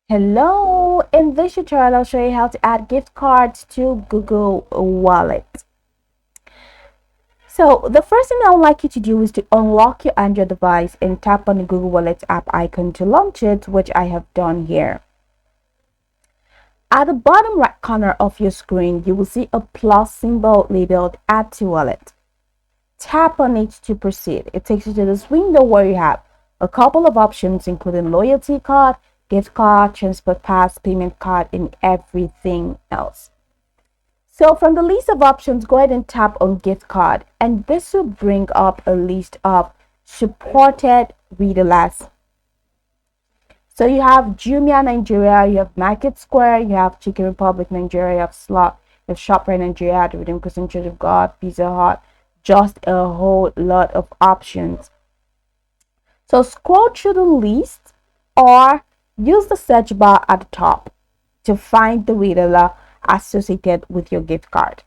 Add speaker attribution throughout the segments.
Speaker 1: Hello, in this tutorial I'll show you how to add gift cards to Google Wallet. So the first thing I would like you to do is to unlock your Android device and tap on the Google Wallet app icon to launch it, which I have done here. At the bottom right corner of your screen, you will see a plus symbol labeled Add to Wallet. Tap on it to proceed. It takes you to this window where you have a couple of options including loyalty card, gift card, transport pass, payment card, and everything else. So from the list of options, go ahead and tap on gift card, and this will bring up a list of supported retailers. So you have Jumia Nigeria, you have Market Square, you have Chicken Republic Nigeria, you have Slot, you have ShopRite Nigeria, the Redeem Christian Church of God, Pizza Hut, just a whole lot of options. So scroll through the list or use the search bar at the top to find the retailer associated with your gift card.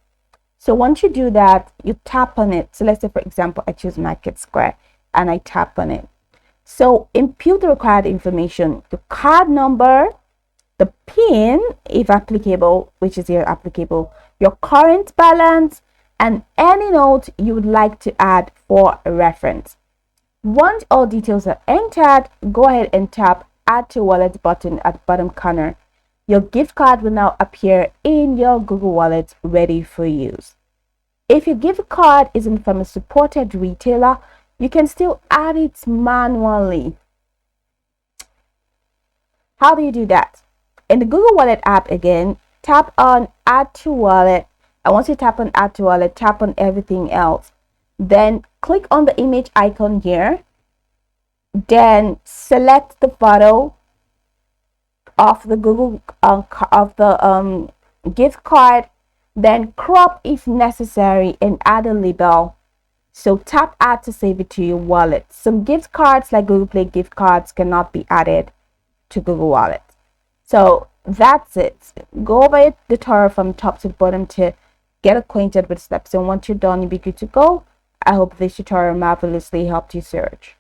Speaker 1: So once you do that, you tap on it. So let's say, for example, I choose Market Square and I tap on it. So input the required information, the card number, the PIN, if applicable, which is here applicable, your current balance, and any note you would like to add for a reference. Once all details are entered, go ahead and tap Add to Wallet button at the bottom corner. Your gift card will now appear in your Google Wallet ready for use. If your gift card isn't from a supported retailer, you can still add it manually. How do you do that? In the Google Wallet app again, tap on Add to Wallet. And once you tap on Add to Wallet, tap on everything else. Then click on the image icon here. Then select the photo of the Google gift card. Then crop if necessary and add a label. So tap Add to save it to your wallet. Some gift cards like Google Play gift cards cannot be added to Google Wallet. So that's it. Go over the tutorial from top to bottom to get acquainted with steps. And once you're done, you'll be good to go. I hope this tutorial marvelously helped you search.